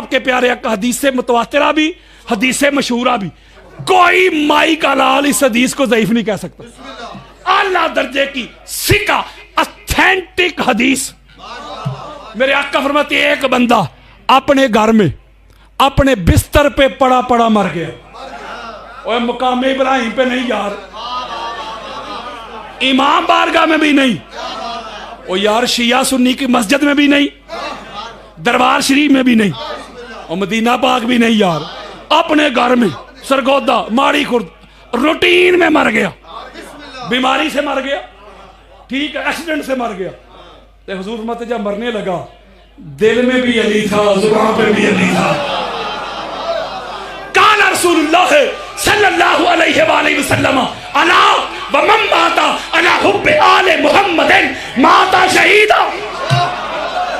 آپ کے پیارے آقا حدیث متواترہ بھی حدیث مشہورہ بھی، کوئی مائی کا لال اس حدیث کو ضعیف نہیں کہہ سکتا، اعلیٰ درجے کی ثقہ اتھینٹک حدیث۔ میرے آقا فرماتے ہیں ایک بندہ اپنے گھر میں اپنے بستر پہ پڑا پڑا مر گیا، اور مقام ابراہیم پہ نہیں یار، امام بارگاہ میں بھی نہیں، اور یار شیعہ سنی کی مسجد میں بھی نہیں، دربار شریف میں بھی نہیں، اور مدینہ پاک بھی نہیں یار، اپنے گھر میں سرگودا ماڑی خورد روٹین میں مر گیا، بیماری سے مر گیا، ٹھیک ہے، ایکسیڈنٹ سے مر گیا۔ تو حضور فرماتے جب مرنے لگا دل میں بھی علی تھا، زبان پہ بھی علی تھا۔ قال رسول اللہ صلی اللہ علیہ وآلہ وسلم الا ومن مات الا حب آل محمد مات شہیدا۔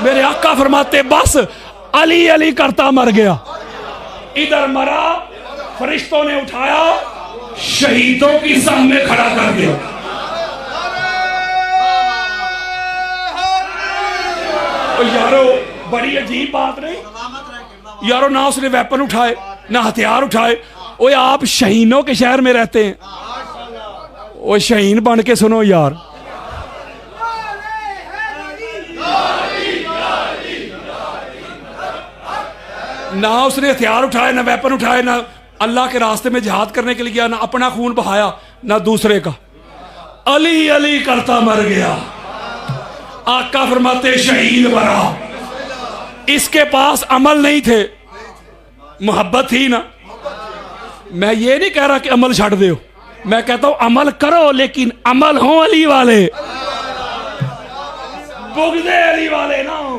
میرے آقا فرماتے بس علی علی کرتا مر گیا، ادھر مرا، فرشتوں نے اٹھایا، شہیدوں کی صف میں کھڑا کر دیا۔ یارو بڑی عجیب بات نہیں یارو، نہ اس نے ویپن اٹھائے نہ ہتھیار اٹھائے، اوہ آپ شہینوں کے شہر میں رہتے ہیں، اوہ شہین بن کے سنو یار، نہ اس نے ہتھیار اٹھائے نہ ویپن اٹھائے، نہ اللہ کے راستے میں جہاد کرنے کے لیے گیا، نہ اپنا خون بہایا نہ دوسرے کا، علی علی کرتا مر گیا۔ آقا فرماتے شہید بنا، اس کے پاس عمل نہیں تھے، محبت تھی نا۔ میں یہ نہیں کہہ رہا کہ عمل چھڑ دے، میں کہتا ہوں عمل کرو لیکن عمل ہوں علی والے، بغض علی والے نہ ہوں،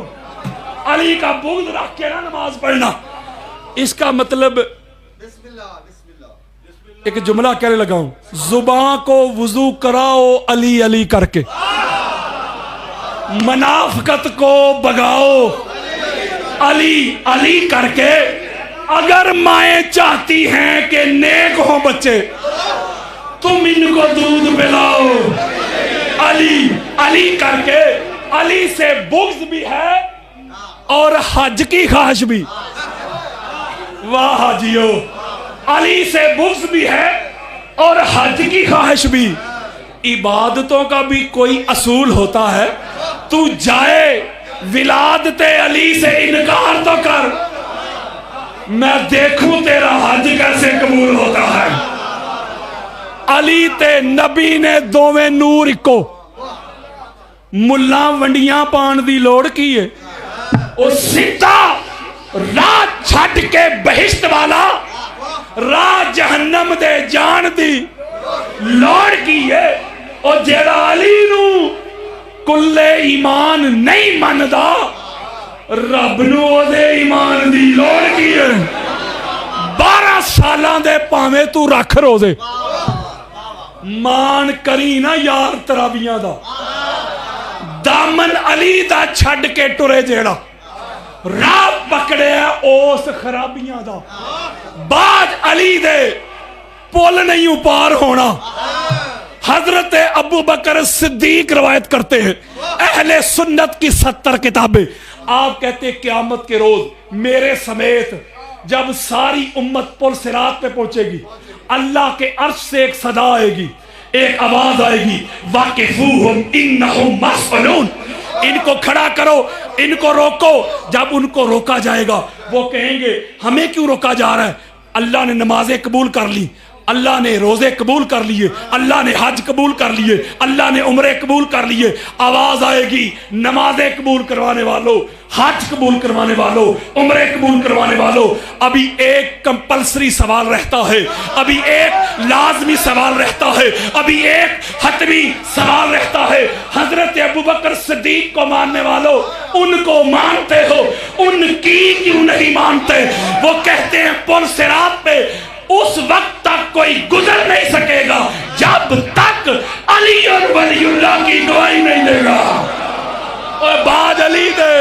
علی کا بغض رکھ کے نہ نماز پڑھنا۔ اس کا مطلب ایک جملہ کہنے لگا ہوں، زبان کو وضو کراؤ علی علی کر کے، منافقت کو بگاؤ علی علی کر کے۔ اگر مائیں چاہتی ہیں کہ نیک ہوں بچے تم ان کو دودھ پلاؤ علی علی کر کے۔ علی سے بغض بھی ہے اور حج کی خواہش بھی، واہ حاجیو، علی سے بغض بھی ہے اور حج کی خواہش بھی۔ عبادتوں کا بھی کوئی اصول ہوتا ہے، تو جائے ولادت علی سے انکار تو کر، میں دیکھوں تیرا حج کیسے قبول ہوتا ہے۔ علی تے نبی نے دوویں نور کو ملا ونڈیاں پان دی لوڑ کی ہے، او سیدھا راہ چھٹ کے بہشت والا راہ جہنم دے جان دی لوڑ کی ہے۔ اور جیڑا علی نو کلے ایمان نہیں مندا رب نو دے ایمان دی لوڑ کی ہے۔ 12 سالاں دے پاویں تو رکھ روزے، مان کری نا یار تراویاں دا، دامن علی دا چھڈ کے ٹرے جیڑا راہ پکڑے اس خرابیاں دا، بعد علی دے پول نہیں اوپار ہونا۔ حضرت ابو بکر صدیق روایت کرتے ہیں، اہل سنت کی 70 کتابیں، آپ کہتے ہیں قیامت کے روز میرے سمیت جب ساری امت پل صراط پہ پہنچے گی، اللہ کے عرش سے ایک صدا آئے گی، ایک آواز آئے گی، واقفوہم انہم مسئولون، ان کو کھڑا کرو، ان کو روکو۔ جب ان کو روکا جائے گا وہ کہیں گے ہمیں کیوں روکا جا رہا ہے؟ اللہ نے نمازیں قبول کر لی، اللہ نے روزے قبول کر لیے، اللہ نے حج قبول کر لیے، اللہ نے عمرے قبول کر لیے۔ آواز آئے گی نمازیں قبول کروانے والوں، حج قبول کروانے والوں، عمرے قبول کروانے والوں، ابھی ایک کمپلسری سوال رہتا ہے، ابھی ایک لازمی سوال رہتا ہے، ابھی ایک حتمی سوال رہتا ہے۔ حضرت ابوبکر صدیق کو ماننے والوں، ان کو مانتے ہو، ان کی کیوں نہیں مانتے؟ وہ کہتے ہیں پل صراط پہ اس وقت تک کوئی گزر نہیں سکے گا جب تک علی اور ولی اللہ کی گواہی نہیں دے گا۔ اور باج علی دے،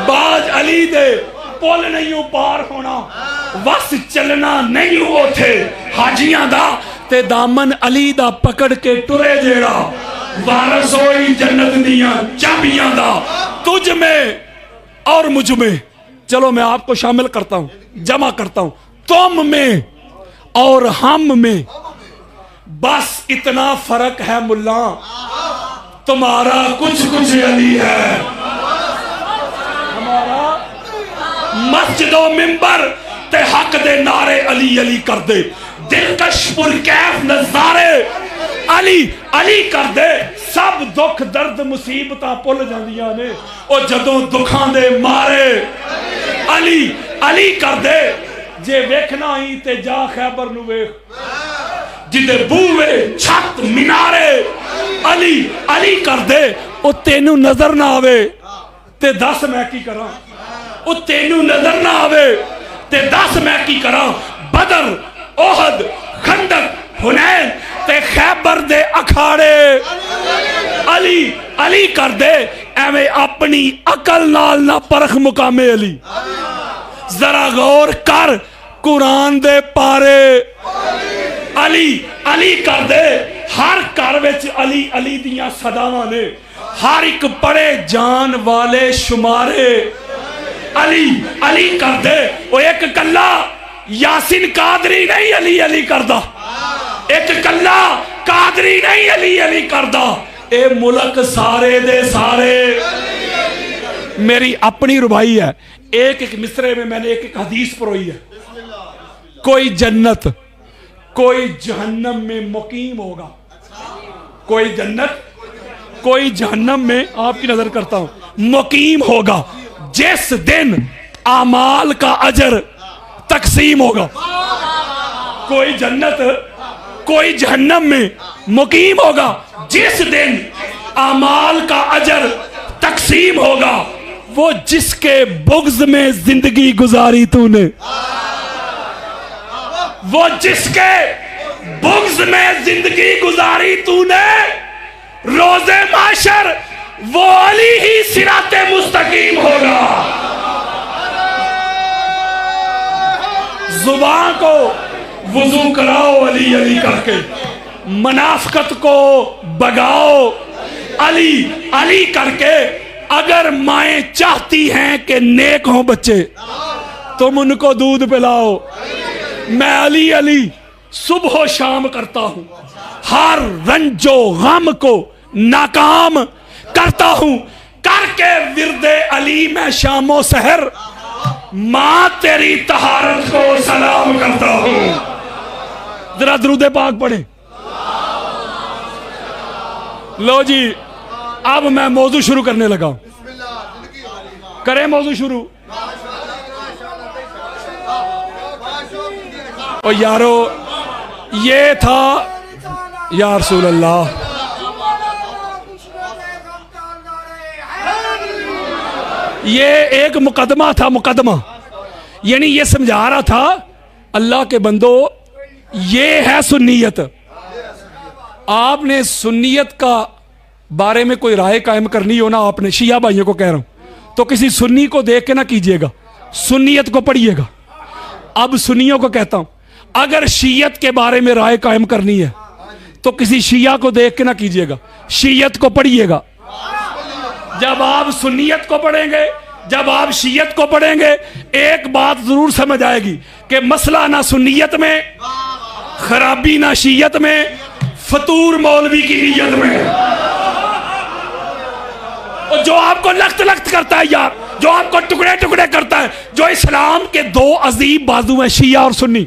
باج علی دے، پول نہیں پار ہونا، وس چلنا نہیں ہو تھے حاجیاں دا، تے دامن علی دا پکڑ کے ٹرے جیڑا، وارث ہوئی جنت دیاں چابیاں دا۔ تجھ میں اور مجھ میں، چلو میں آپ کو شامل کرتا ہوں، جمع کرتا ہوں، تم میں اور ہم میں بس اتنا فرق ہے ملا، تمہارا کچھ کچھ علی ہے، ہمارا مسجد و منبر تے حق دے نعرے علی علی کر دے، دلکش پرکیف نظارے علی علی کر دے، سب دکھ درد مصیبتاں پل جاندیاں نے او جدوں دکھاں دے مارے علی علی کر دے، جے ویکھنا ہی تے جا خیبر نو ویکھ، جدے بوئے چھت مینارے علی علی کر دے، او تینوں نظر نہ آوے تے دس میں کی کراں، او تینوں نظر نہ آوے تے دس میں کی کراں، بدر احد خندق حنین تے خیبر دے اکھاڑے علی علی کر دے، ایویں اپنی عقل نال نہ پرخ مقام علی، ذرا غور کر قرآن دے پارے علی علی کر دے، ہر گھر وچ علی علی دیاں صداواں نے، ہر ایک پڑے جان والے شمارے علی علی کر دے، وہ ایک کلا یاسین قادری نہیں علی علی کردہ، ایک کلا قادری نہیں علی علی کردہ، اے ملک سارے دے سارے۔ میری اپنی ربائی ہے، ایک ایک مصرے میں نے ایک ایک حدیث پروئی ہے، کوئی جنت کوئی جہنم میں مقیم ہوگا، کوئی جنت کوئی جہنم میں، آپ کی نظر کرتا ہوں، مقیم ہوگا جس دن اعمال کا اجر تقسیم ہوگا، کوئی جنت کوئی جہنم میں مقیم ہوگا جس دن اعمال کا اجر تقسیم ہوگا، وہ جس کے بغض میں زندگی گزاری تو نے، وہ جس کے بغض میں زندگی گزاری تو نے، روز معاشر وہ علی ہی صراط مستقیم ہوگا۔ زبان کو وضو کراؤ علی علی کر کے، منافقت کو بگاؤ علی علی کر کے، اگر مائیں چاہتی ہیں کہ نیک ہوں بچے تم ان کو دودھ پلاؤ، میں علی علی صبح و شام کرتا ہوں، ہر رنج و غم کو ناکام کرتا ہوں، کر کے ورد علی میں شام و سحر ماں تیری طہارت کو سلام کرتا ہوں۔ ذرا درود پاک پڑھیں۔ لو جی اب میں موضوع شروع کرنے لگا ہوں، کریں موضوع شروع۔ اور یارو یہ تھا یا رسول اللہ، یہ ایک مقدمہ تھا، مقدمہ یعنی یہ سمجھا رہا تھا اللہ کے بندو یہ ہے سنیت، آپ نے سنیت کا بارے میں کوئی رائے قائم کرنی ہو نا، آپ نے شیعہ بھائیوں کو کہہ رہا ہوں، تو کسی سنی کو دیکھ کے نہ کیجئے گا، سنیت کو پڑھیے گا۔ اب سنیوں کو کہتا ہوں اگر شیعت کے بارے میں رائے قائم کرنی ہے تو کسی شیعہ کو دیکھ کے نہ کیجئے گا، شیعت کو پڑھیے گا۔ جب آپ سنیت کو پڑھیں گے، جب آپ شیعت کو پڑھیں گے، ایک بات ضرور سمجھ آئے گی کہ مسئلہ نہ سنیت میں، خرابی نہ شیعت میں، فطور مولوی کی نیت میں، اور جو آپ کو لخت لخت کرتا ہے یار، جو آپ کو ٹکڑے ٹکڑے کرتا ہے، جو اسلام کے دو عظیم بازو ہیں شیعہ اور سنی،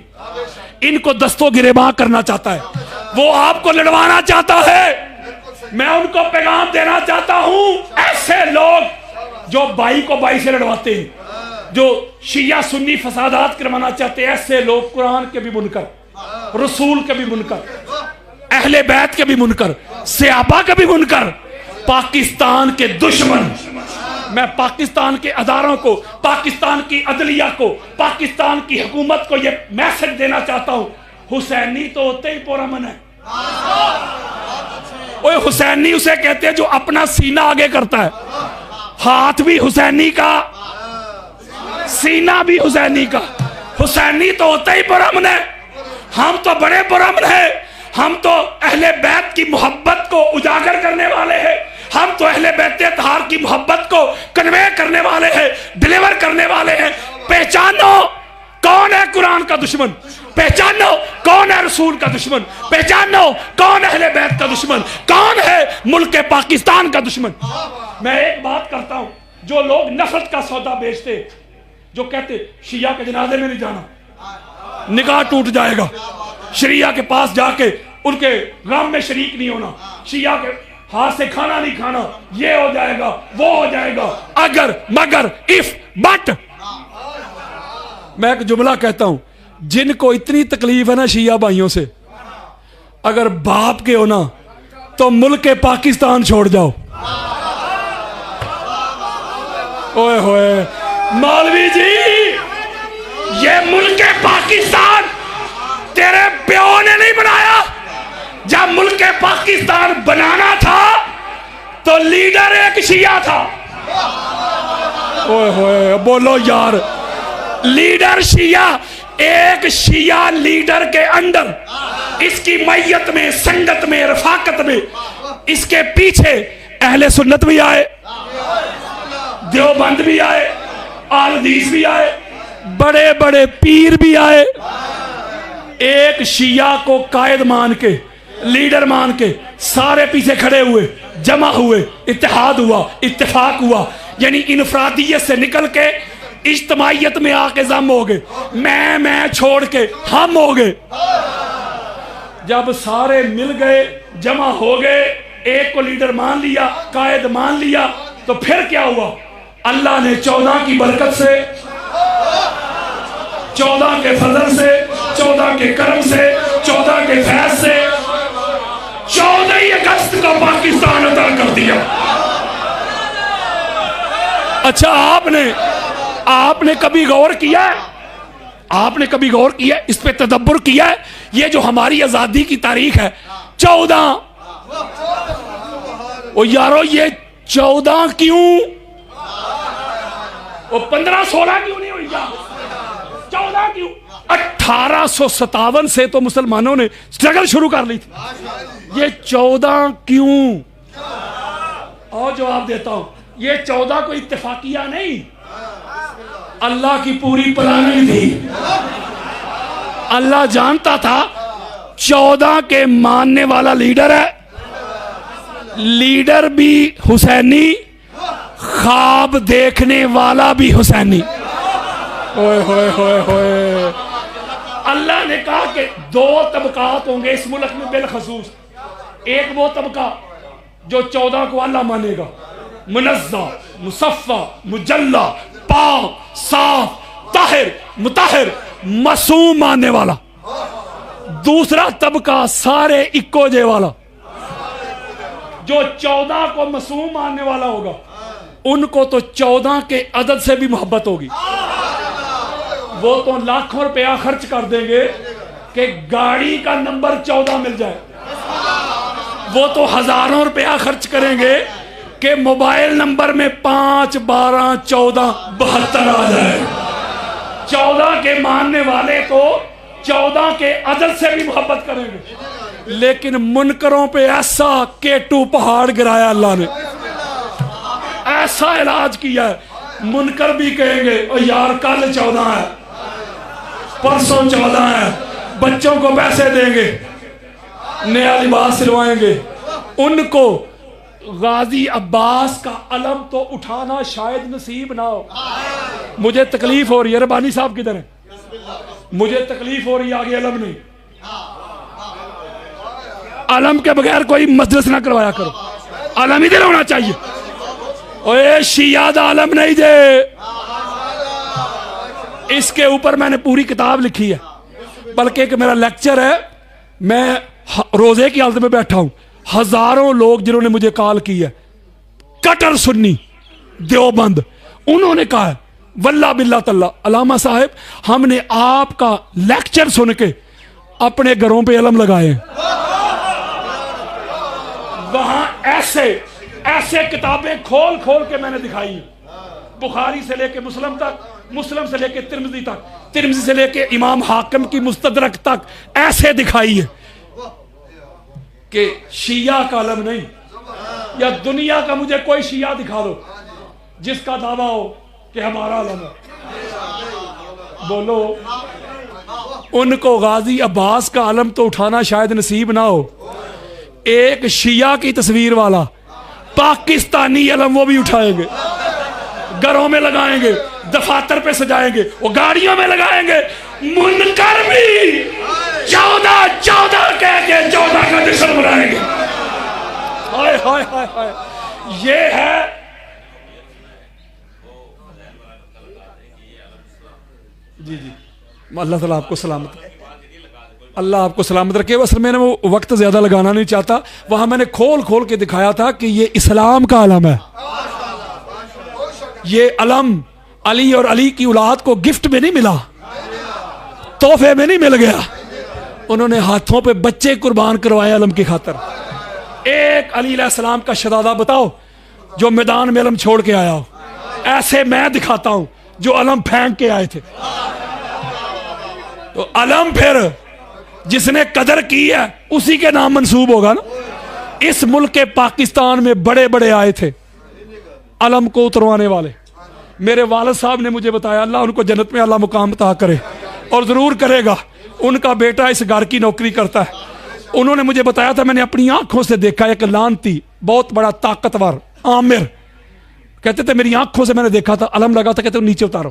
ان کو دستوں گریباں کرنا چاہتا ہے، وہ آپ کو لڑوانا چاہتا ہے۔ میں ان کو پیغام دینا چاہتا ہوں، ایسے لوگ جو بھائی کو بھائی سے لڑواتے ہیں، جو شیعہ سنی فسادات کروانا چاہتے ہیں، ایسے لوگ قرآن کے بھی منکر، رسول کے بھی منکر، اہل بیت کے بھی منکر، صحابہ کے بھی منکر، پاکستان کے دشمن۔ میں پاکستان کے اداروں کو، پاکستان کی عدلیہ کو، پاکستان کی حکومت کو یہ میسج دینا چاہتا ہوں، حسینی تو ہوتے ہی پرامن ہے۔ اوہ حسینی اسے کہتے ہیں جو اپنا سینہ آگے کرتا ہے، ہاتھ بھی حسینی کا، سینہ بھی حسینی کا، حسینی تو ہوتا ہی پرامن ہے۔ ہم تو بڑے پرامن ہیں، ہم تو اہل بیت کی محبت کو اجاگر کرنے والے ہیں، ہم تو اہل بیت اطہار کی محبت کو کنوے کرنے والے ہیں، ڈیلیور کرنے والے ہیں۔ پہچانو کون ہے قرآن کا دشمن، پہچانو کون ہے رسول کا دشمن، پہچانو کون اہل بیت کا دشمن، کون ہے ملک پاکستان کا دشمن۔ میں ایک بات کرتا ہوں، جو لوگ نفرت کا سودا بیچتے، جو کہتے شیعہ کے جنازے میں نہیں جانا، نکاح ٹوٹ جائے گا، شیعہ کے پاس جا کے ان کے غم میں شریک نہیں ہونا، شیعہ کے ہاتھ سے کھانا نہیں کھانا، یہ ہو جائے گا وہ ہو جائے گا، اگر مگر اف بٹ۔ میں ایک جملہ کہتا ہوں، جن کو اتنی تکلیف ہے نا شیعہ بھائیوں سے، اگر باپ کے ہونا تو ملک پاکستان چھوڑ جاؤ۔ اوئے ہوئے مولوی جی، یہ ملک پاکستان تیرے پیو نے نہیں بنایا۔ جب ملک پاکستان بنانا تھا تو لیڈر ایک شیعہ تھا۔ اوئے ہوئے بولو یار، لیڈر شیعہ، ایک شیعہ لیڈر کے اندر، اس کی میت میں، سنگت میں، رفاقت میں، اس کے پیچھے اہل سنت بھی آئے، دیوبند بھی آئے، اہل حدیث بھی آئے، بڑے بڑے پیر بھی آئے۔ ایک شیعہ کو قائد مان کے، لیڈر مان کے سارے پیچھے کھڑے ہوئے، جمع ہوئے، اتحاد ہوا، اتفاق ہوا، یعنی انفرادیت سے نکل کے اجتماعیت میں آ کے ضم ہو گئے، میں چھوڑ کے ہم ہو گئے۔ جب سارے مل گئے، جمع ہو گئے، ایک کو لیڈر مان لیا، قائد مان لیا، تو پھر کیا ہوا؟ اللہ نے 14 کی برکت سے، 14 کے فضل سے، 14 کے کرم سے، 14 کے فیض سے 14 اگست کو پاکستان عطا کر دیا۔ اچھا آپ نے کبھی غور کیا ہے؟ آپ نے کبھی غور کیا ہے؟ اس پہ تدبر کیا ہے؟ یہ جو ہماری آزادی کی تاریخ ہے 14، او یارو یہ 14 کیوں؟ وہ 15-16 کیوں نہیں ہوئی؟ 14 کیوں؟ 1857 سے تو مسلمانوں نے سٹرگل شروع کر لی تھی، یہ 14 کیوں؟ اور جواب دیتا ہوں، یہ 14 کوئی اتفاقیہ نہیں، اللہ کی پوری پلاننگ تھی۔ اللہ جانتا تھا 14 کے ماننے والا لیڈر ہے، لیڈر بھی حسینی، خواب دیکھنے والا بھی حسینی۔ ہوئے ہوئے ہوئے ہوئے، اللہ نے کہا کہ 2 طبقات ہوں گے اس ملک میں بالخصوص۔ ایک وہ طبقہ جو 14 کو اللہ مانے گا، منزہ، مصفہ، مجلہ، پاک، صاف، طاہر، مطہر، معصوم ماننے والا۔ دوسرا طبقہ سارے اکو جے والا، جو 14 کو معصوم ماننے والا ہوگا، ان کو تو 14 کے عدد سے بھی محبت ہوگی، وہ تو لاکھوں روپیہ خرچ کر دیں گے کہ گاڑی کا نمبر 14 مل جائے، وہ تو ہزاروں روپیہ خرچ کریں گے کہ موبائل نمبر میں 5 12 14 72 آ جائے۔ 14 کے ماننے والے تو 14 کے عدد سے بھی محبت کریں گے، لیکن منکروں پہ ایسا کیٹو پہاڑ گرایا اللہ نے، ایسا علاج کیا ہے، منکر بھی کہیں گے او یار کل 14 ہے، پرسوں 14 ہے، بچوں کو پیسے دیں گے، نیا لباس سلوائیں گے، ان کو غازی عباس کا علم تو اٹھانا شاید نصیب نہ ہو۔ مجھے تکلیف ہو رہی ہے، ربانی صاحب کدھر ہیں؟ مجھے تکلیف ہو رہی ہے، آگے علم نہیں، علم کے بغیر کوئی مجلس نہ کروایا کرو، علم ہی دل ہونا چاہیے۔ اوے شیعہ دا علم نہیں دے، اس کے اوپر میں نے پوری کتاب لکھی ہے، بلکہ ایک میرا لیکچر ہے، میں روزے کی حالت میں بیٹھا ہوں، ہزاروں لوگ جنہوں نے مجھے کال کی ہے، کٹر سنی دیوبند، انہوں نے کہا ہے واللہ باللہ تعالیٰ علامہ صاحب ہم نے آپ کا لیکچر سن کے اپنے گھروں پہ علم لگائے ہیں۔ وہاں ایسے کتابیں کھول کھول کے میں نے دکھائی ہیں، بخاری سے لے کے مسلم تک، مسلم سے لے کے ترمذی تک، ترمذی سے لے کے امام حاکم کی مستدرک تک، ایسے دکھائی ہے کہ شیعہ کا علم نہیں، یا دنیا کا مجھے کوئی شیعہ دکھا دو جس کا دعویٰ ہو کہ ہمارا علم ہے. بولو. ان کو غازی عباس کا علم تو اٹھانا شاید نصیب نہ ہو, ایک شیعہ کی تصویر والا پاکستانی علم وہ بھی اٹھائیں گے, گھروں میں لگائیں گے, دفاتر پہ سجائیں گے, وہ گاڑیوں میں لگائیں گے. منکر بھی 14 کہہ کے 14 کا جشن منائیں گے. ہائے ہائے ہائے ہائے. یہ ہے جی جی. اللہ تعالیٰ آپ کو سلامت, اللہ آپ کو سلامت رکھے. اصل میں نے وہ وقت زیادہ لگانا نہیں چاہتا, وہاں میں نے کھول کے دکھایا تھا کہ یہ اسلام کا علم ہے. یہ علم علی اور علی کی اولاد کو گفٹ میں نہیں ملا, تحفے میں نہیں مل گیا, انہوں نے ہاتھوں پہ بچے قربان کروائے علم کی خاطر. ایک علی علیہ السلام کا شہزادہ بتاؤ جو میدان میں علم چھوڑ کے آیا ہو. ایسے میں دکھاتا ہوں جو علم پھینک کے آئے تھے. تو علم پھر جس نے قدر کی ہے اسی کے نام منسوب ہوگا نا. اس ملک پاکستان میں بڑے بڑے آئے تھے علم کو اتروانے والے. میرے والد صاحب نے مجھے بتایا, اللہ ان کو جنت میں اللہ مقام عطا کرے, اور ضرور کرے گا. ان کا بیٹا اس گھر کی نوکری کرتا ہے. انہوں نے مجھے بتایا تھا, میں نے اپنی آنکھوں سے دیکھا, ایک لانتی بہت بڑا طاقتور عامر, کہتے تھے میری آنکھوں سے میں نے دیکھا تھا, علم لگا تھا, کہتے نیچے اتارو.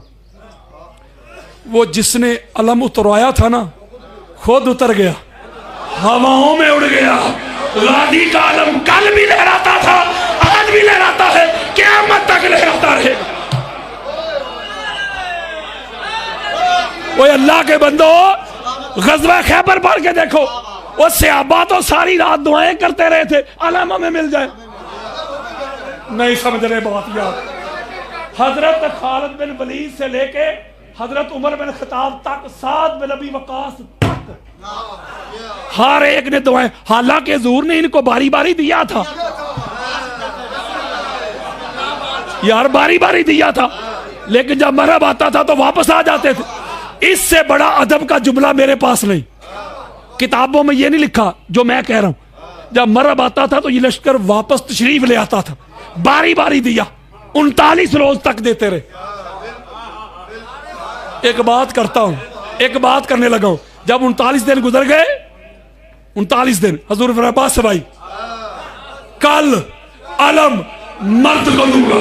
وہ جس نے علم اتروایا تھا نا خود اتر گیا, ہواؤں میں اڑ گیا. غازی کا علم کل بھی لہراتا تھا, آج بھی لہراتا ہے, قیامت تک لہراتا رہے. وہ اللہ کے بندو, غزوہ خیبر پڑھ کے دیکھو, وہ صحابہ تو ساری رات دعائیں کرتے رہے تھے علم ہمیں مل جائے. نہیں سمجھ رہے بات یار. حضرت خالد بن ولید سے لے کے حضرت عمر بن خطاب تک, سعد بن ابی وقاص تک, ہر ایک نے دعائیں, حالانکہ حضور نے ان کو باری باری دیا تھا یار, باری باری دیا تھا, لیکن جب مرب آتا تھا تو واپس آ جاتے تھے. اس سے بڑا ادب کا جملہ میرے پاس نہیں, کتابوں میں یہ نہیں لکھا جو میں کہہ رہا ہوں. جب مرب آتا تھا تو یہ لشکر واپس تشریف لے آتا تھا, باری باری دیا, 39 روز تک دیتے رہے. ایک بات کرتا ہوں, ایک بات کرنے لگا ہوں. جب 39 دن گزر گئے, 39 دن حضور فرمایا عباس بھائی کل علم مرد کو دوں گا.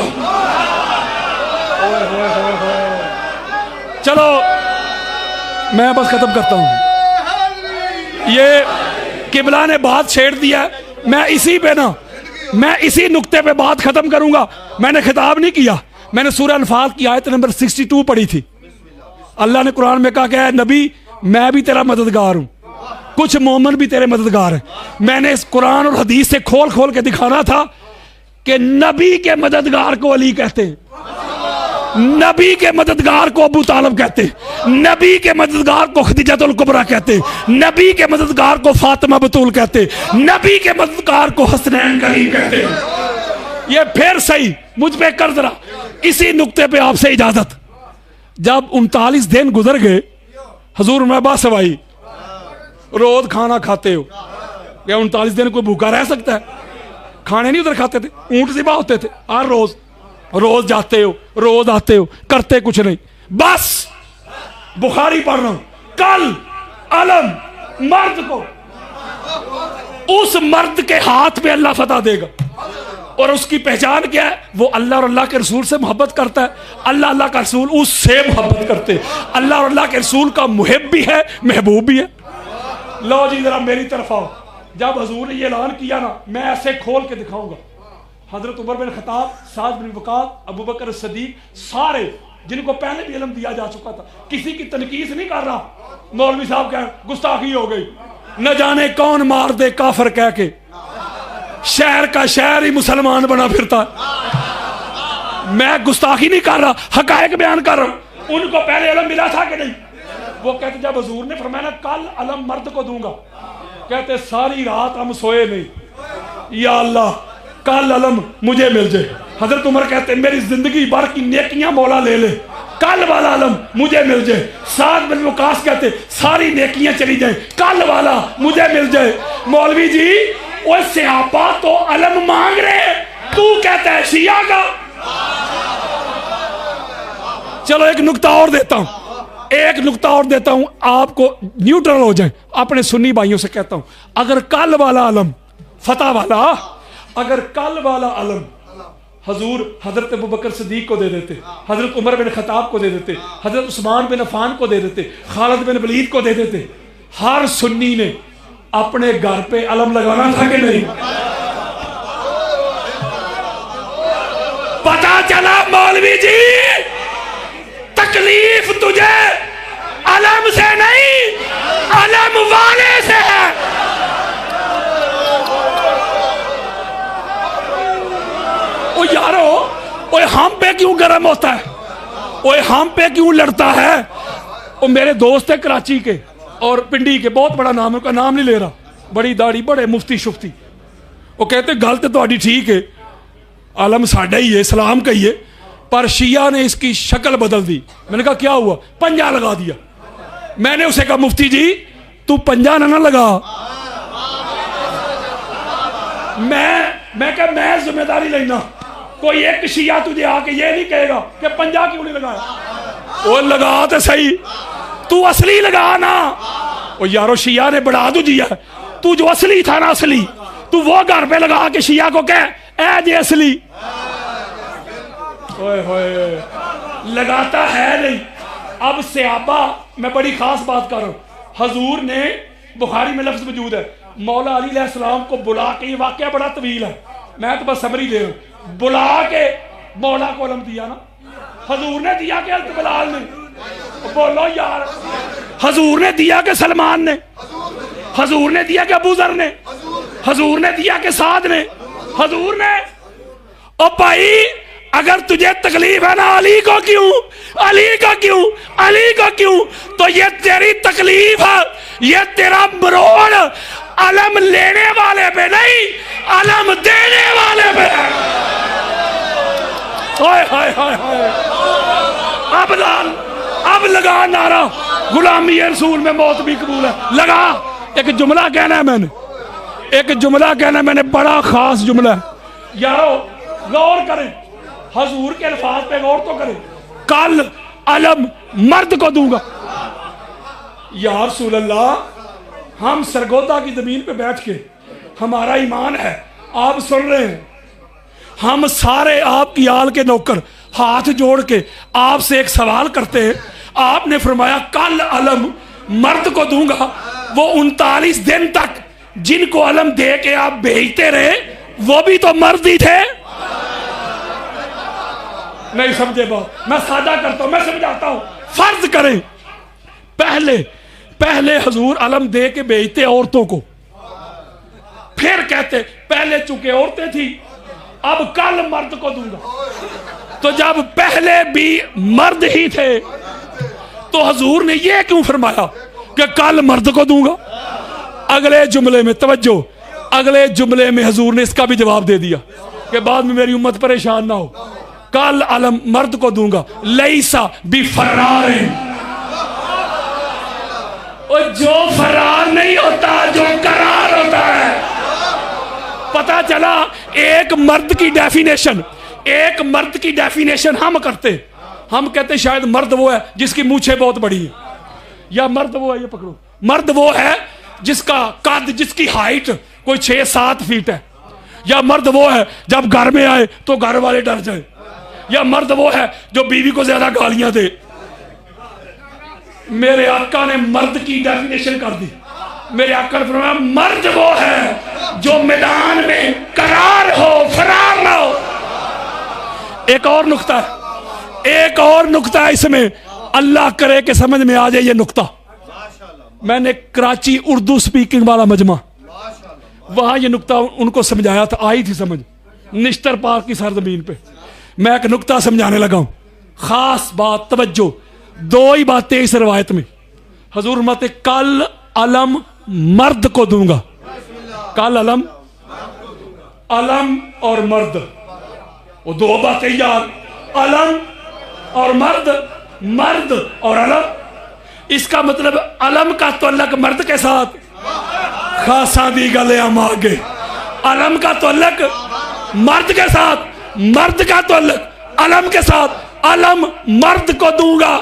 چلو میں بس ختم کرتا ہوں. یہ قبلہ نے بات چھیڑ دیا, میں اسی پہ نا, میں اسی نقطے پہ بات ختم کروں گا. میں نے خطاب نہیں کیا, میں نے سورہ انفال کی آیت نمبر 62 پڑھی تھی. اللہ نے قرآن میں کہا کہ اے نبی میں بھی تیرا مددگار ہوں, کچھ مومن بھی تیرے مددگار ہیں. میں نے اس قرآن اور حدیث سے کھول کے دکھانا تھا کہ نبی کے مددگار کو علی کہتے ہیں, نبی کے مددگار کو ابو طالب کہتے ہیں, نبی کے مددگار کو خدیجہ الکبریٰ کہتے ہیں, نبی کے مددگار کو فاطمہ بتول کہتے ہیں, نبی کے مددگار کو حسنین کریم کہتے ہیں. یہ پھر صحیح مجھ پہ کر ذرا اسی نقطے پہ آپ سے اجازت. جب 39 دن گزر گئے, حضور عباس بھائی روز کھانا کھاتے ہو, کیا 39 دن کوئی بھوکا رہ سکتا ہے؟ کھانے نہیں ادھر کھاتے تھے, اونٹ ذبح ہوتے تھے ہر روز, روز جاتے ہو روز آتے ہو, کرتے کچھ نہیں. بس بخاری پڑھ رہا ہوں, کل علم مرد کو, اس مرد کے ہاتھ میں اللہ فتح دے گا, اور اس کی پہچان کیا ہے؟ وہ اللہ اور اللہ کے رسول سے محبت کرتا ہے, اللہ اللہ کا رسول اس سے محبت کرتے ہیں, اللہ اور اللہ کے رسول کا محب بھی ہے محبوب بھی ہے. لو جی ذرا میری طرف آؤ. جب حضور نے یہ اعلان کیا نا, میں ایسے کھول کے دکھاؤں گا. حضرت عمر بن خطاب, سعد بن وقاص, ابو بکر صدیق, سارے جن کو پہلے بھی علم دیا جا چکا تھا. کسی کی تنقید نہیں کر رہا, مولوی صاحب کہہ گستاخی ہو گئی, نہ جانے کون مار دے کافر کہہ کے شہر کا شہر ہی مسلمان بنا پھرتا. میں گستاخی نہیں کر رہا, حقائق بیان کر رہا ہوں. ان کو پہلے علم ملا تھا کہ نہیں؟ وہ کہتے جب حضور نے فرمایا کل علم مرد کو دوں گا, کہتے ساری رات ہم سوئے نہیں, یا اللہ کل علم مجھے مل جائے. حضرت عمر کہتے میری زندگی بھر کی نیکیاں مولا لے لے, کل والا علم مجھے مل جائے. سعد بن وقاص کہتے ساری نیکیاں چلی جائیں, کل والا مجھے مل جائے. مولوی جی وہ صحابہ تو علم مانگ رہے، تو کہتا ہے شیعہ کا۔ چلو ایک نکتہ اور دیتا ہوں، آپ کو نیوٹرل ہو جائیں۔ اپنے سنی بھائیوں سے کہتا ہوں، اگر کل والا علم فتح والا، اگر کل والا علم حضور حضرت ابوبکر صدیق کو دے دیتے، حضرت عمر بن خطاب کو دے دیتے، حضرت عثمان بن عفان کو دے دیتے، خالد بن ولید کو دے دیتے، ہر سنی نے اپنے گھر پہ علم لگانا تھا کہ نہیں؟ پتا چلا مولوی جی تکلیف تجھے علم سے نہیں، علم والے سے ہے۔ او یارو، اوے ہم پہ کیوں گرم ہوتا ہے؟ اوے ہم پہ کیوں لڑتا ہے؟ او میرے دوست ہے کراچی کے اور پنڈی کے، بہت بڑا نام ہے، کا نام نہیں لے رہا، بڑی داڑھی، بڑے مفتی شفتی، وہ کہتے گل تو تہاڈی ٹھیک ہے، عالم ساڈا ہی ہے، اسلام کا ہی ہے، پر شیعہ نے اس کی شکل بدل دی۔ میں نے کہا کیا ہوا؟ پنجا لگا دیا۔ میں نے اسے کہا مفتی جی تو پنجا نہ لگا، میں کہا میں ذمہ داری لینا، کوئی ایک شیعہ تجھے آ کے یہ نہیں کہے گا کہ پنجا کیوں نہیں لگایا۔ وہ لگا تو صحیح، تو اصلی لگا نا۔ وہ یارو شیعہ نے بڑھا دو جیا، تو جو اصلی تھا نا، اصلی تو وہ گھر پہ لگا کے شیعہ کو کہہ اے جی اصلی۔ اوئے ہوئے لگاتا ہے نہیں۔ اب صحابہ، میں بڑی خاص بات کر رہا ہوں، حضور نے، بخاری میں لفظ موجود ہے، مولا علی علیہ السلام کو بلا کے، یہ واقعہ بڑا طویل ہے، میں تو بس سمری دے رہا ہوں، بلا کے مولا کو علم دیا نا، حضور نے دیا کہ حضرت بلال نے؟ بولو یار، حضور نے دیا کہ سلمان نے؟ حضور نے دیا کہ ابو ذر نے؟ حضور نے دیا کہ سعد نے؟ حضور نے۔ او بھائی اگر تجھے تکلیف ہے نا علی کو کیوں، علی کو کیوں، علی کو کیوں، تو یہ تیری تکلیف ہے، یہ تیرا مروڑ علم لینے والے پہ نہیں، علم دینے والے پہ ہے۔ ہائے ہائے ہائے ہائے، اب لگا نعرہ غلامی رسول میں موت بھی قبول ہے، لگا۔ ایک جملہ کہنا ہے میں نے، ایک جملہ کہنا ہے میں نے، بڑا خاص جملہ ہے یارو، غور کریں، حضور کے الفاظ پہ غور تو کریں۔ کل علم مرد کو دوں گا، یا رسول اللہ ہم سرگودا کی زمین پہ بیٹھ کے، ہمارا ایمان ہے، آپ سن رہے ہیں، ہم سارے آپ کی آل کے نوکر ہاتھ جوڑ کے آپ سے ایک سوال کرتے ہیں، آپ نے فرمایا کل علم مرد کو دوں گا، وہ 39 دن تک جن کو علم دے کے آپ بھیجتے رہے وہ بھی تو مرد ہی تھے۔ نہیں سمجھے بات، میں سادہ کرتا ہوں، میں سمجھاتا ہوں۔ فرض کریں پہلے حضور علم دے کے بھیجتے عورتوں کو، پھر کہتے پہلے چونکہ عورتیں تھی اب کل مرد کو دوں گا، تو جب پہلے بھی مرد ہی تھے تو حضور نے یہ کیوں فرمایا کہ کل مرد کو دوں گا؟ اگلے جملے میں توجہ، اگلے جملے میں حضور نے اس کا بھی جواب دے دیا کہ بعد میں میری امت پریشان نہ ہو، کل علم مرد کو دوں گا، لیسا بفرار، جو فرار نہیں ہوتا، جو قرار ہوتا ہے۔ پتا چلا ایک مرد کی ڈیفینیشن ہم کرتے، ہم کہتے شاید مرد وہ ہے جس کی مونچھیں بہت بڑی ہیں، یا مرد وہ ہے، یہ پکڑو، مرد وہ ہے جس کا قد، جس کی ہائٹ کوئی 6-7 فیٹ ہے، یا مرد وہ ہے جب گھر میں آئے تو گھر والے ڈر جائے، یا مرد وہ ہے جو بیوی کو زیادہ گالیاں دے۔ میرے آقا نے مرد کی ڈیفینیشن کر دی، میرے آقا نے فرمایا مرد وہ ہے جو میدان میں قرار ہو، فرار نہ ہو۔ ایک اور نکتہ ہے اس میں، اللہ کرے کہ سمجھ میں آ جائے یہ نکتہ۔ میں نے کراچی اردو سپیکنگ والا مجمع، وہاں یہ نکتہ ان کو سمجھایا تھا، آئی تھی سمجھ، نشتر پارک کی سرزمین پہ میں ایک نکتہ سمجھانے لگا ہوں۔ خاص بات، توجہ، 2 ہی باتیں اس روایت میں۔ حضور فرماتے کل علم مرد کو دوں گا، کل علم اور مرد، وہ 2 باتیں یاد، علم اور مرد، مرد اور علم۔ اس کا مطلب علم کا تعلق مرد کے ساتھ، خاصا دی گلے ہم آگے، علم کا تعلق مرد کے ساتھ، مرد کا تعلق علم کے ساتھ، علم مرد کو دوں گا۔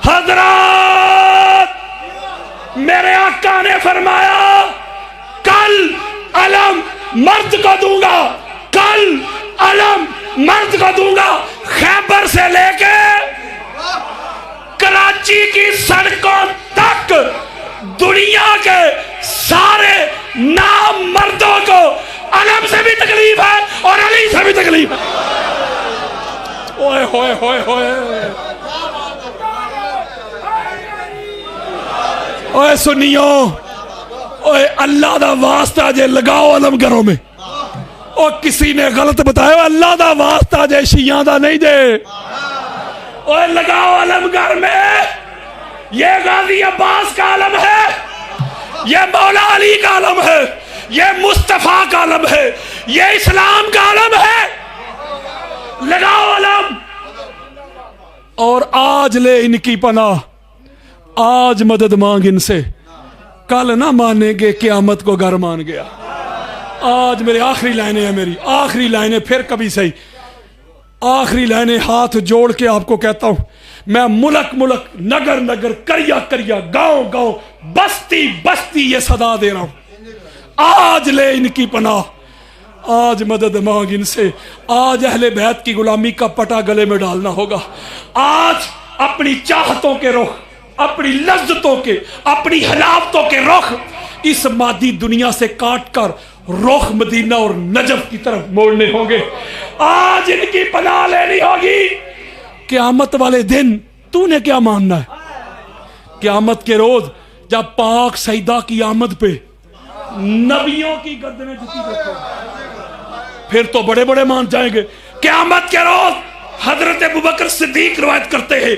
حضرات میرے آقا نے فرمایا کل علم مرد کو دوں گا، کل علم مرد کو دوں گا۔ خیبر سے لے کے کراچی کی سڑکوں تک دنیا کے سارے نام مردوں کو علم سے بھی تکلیف ہے اور علی سے بھی تکلیف ہے۔ اوئے ہوئے ہوئے ہوئے اوئے سنیو، اوئے اللہ دا واسطہ جے لگاؤ علم گھروں میں۔ اور کسی نے غلط بتایا اللہ دا واسطہ جے شیعہ دا نہیں دے، اوئے لگاؤ علم گھر میں۔ یہ غازی عباس کا علم ہے، یہ مولا علی کا علم ہے، یہ مصطفیٰ کا علم ہے، یہ اسلام کا علم ہے۔ لگاؤ علم۔ اور آج لے ان کی پناہ، آج مدد مانگ ان سے، کل نہ مانیں گے قیامت کو گھر مان گیا۔ آج میرے آخری لائنیں ہیں، میری آخری لائنیں، پھر کبھی صحیح آخری لائنیں ہاتھ جوڑ کے آپ کو کہتا ہوں۔ میں ملک ملک، نگر نگر، کریا کریا، گاؤں گاؤں، بستی بستی یہ صدا دے رہا ہوں، آج لے ان کی پناہ، آج مدد مانگ ان سے۔ آج اہل بیت کی غلامی کا پٹا گلے میں ڈالنا ہوگا۔ آج اپنی چاہتوں کے رخ، اپنی لذتوں کے، اپنی حلاوتوں کے رخ اس مادی دنیا سے کاٹ کر رخ مدینہ اور نجف کی طرف موڑنے ہوں گے۔ آج ان کی پناہ لینی ہوگی۔ قیامت والے دن تو نے کیا ماننا ہے؟ قیامت کے روز جب پاک سیدہ کی آمد پہ نبیوں کی گردنیں جھکی دیکھو، پھر تو بڑے بڑے مان جائیں گے۔ قیامت کے روز حضرت ابوبکر صدیق روایت کرتے ہیں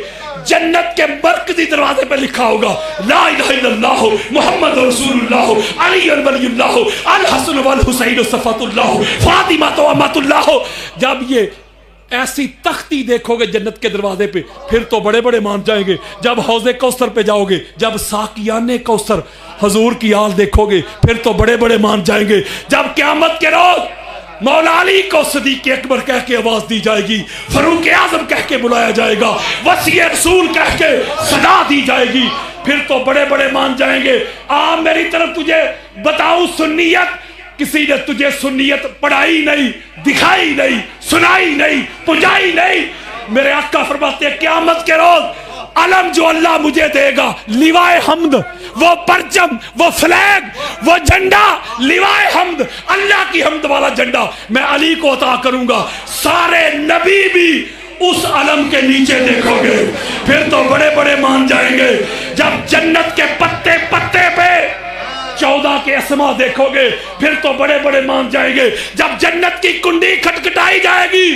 جنت کے مرکزی دروازے پہ لکھا ہوگا لا الہ الا اللہ محمد رسول اللہ علی ولی اللہ الحسن والحسین صفوۃ اللہ فاطمہ امۃ اللہ۔ جب یہ ایسی تختی دیکھو گے جنت کے دروازے پہ، پھر تو بڑے بڑے مان جائیں گے۔ جب حوض کوثر پہ جاؤ گے، جب ساقیان کوثر حضور کی آل دیکھو گے، پھر تو بڑے بڑے مان جائیں گے۔ جب قیامت کے روز مولا علی کو صدیق اکبر کہہ کے آواز دی جائے گی، فاروق اعظم کہہ کے بلایا جائے گا، وصی رسول کہہ کے صدا دی جائے گی، پھر تو بڑے بڑے مان جائیں گے۔ میری طرف تجھے بتاؤں سنیت، کسی نے تجھے سنیت پڑھائی نہیں، دکھائی نہیں، سنائی نہیں، پجائی نہیں۔ میرے آقا فرماتے ہیں قیامت کے روز علم جو اللہ مجھے دے گا، لیوائے حمد، وہ پرچم، وہ فلیگ، وہ جھنڈا، لیوائے حمد، اللہ کی حمد والا جھنڈا میں علی کو عطا کروں گا۔ سارے نبی بھی اس علم کے نیچے دیکھو گے، پھر تو بڑے بڑے مان جائیں گے۔ جب جنت کے پتے پتے پہ 14 کے اسما دیکھو گے، پھر تو بڑے بڑے مان جائیں گے۔ جب جنت کی کنڈی کھٹکھٹائی جائے گی،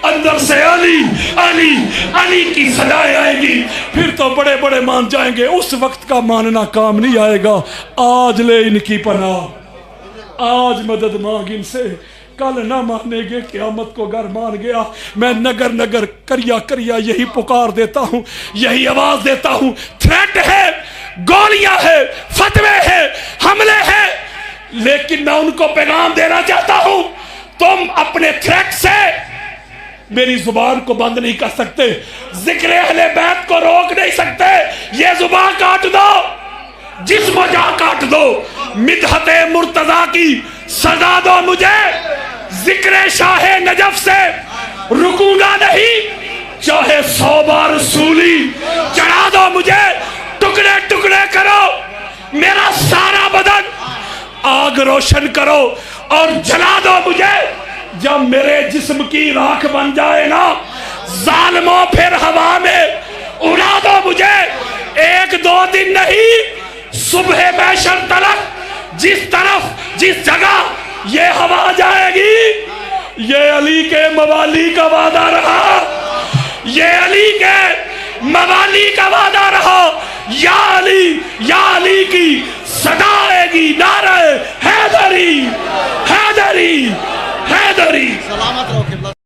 اندر سے علی علی علی کی صدائیں آئے گی، پھر تو بڑے بڑے مان جائیں گے۔ اس وقت کا ماننا کام نہیں آئے گا۔ آج لے ان کی پناہ، آج مدد مانگ ان سے، کل نہ مانے گے قیامت کو گر مان گیا۔ میں نگر نگر، کریا کریا یہی پکار دیتا ہوں، یہی آواز دیتا ہوں۔ تھریٹ ہے، گولیاں ہے، فتوے ہیں، حملے ہیں، لیکن میں ان کو پیغام دینا چاہتا ہوں، تم اپنے تھریٹ سے میری زبان کو بند نہیں کر سکتے، ذکر اہل بیت کو روک نہیں سکتے۔ یہ زبان کاٹ دو، جسم و جان کاٹ دو، مدحت مرتضیٰ کی سزا دو مجھے، ذکر شاہ نجف سے رکوں گا نہیں، چاہے 100 بار سولی چڑھا دو مجھے، ٹکڑے ٹکڑے کرو میرا سارا بدن، آگ روشن کرو اور جلا دو مجھے۔ جب میرے جسم کی راکھ بن جائے نا، ظالموں پھر ہوا میں اڑا دو مجھے۔ 1-2 دن نہیں، صبح محشر تلک جس طرف جس جگہ یہ ہوا جائے گی، یہ علی کے موالی کا وعدہ رہا، یہ علی کے موالی کا وعدہ رہا۔ یا علی کی صدا آئے گی، نعرہ حیدری حیدری حیدری۔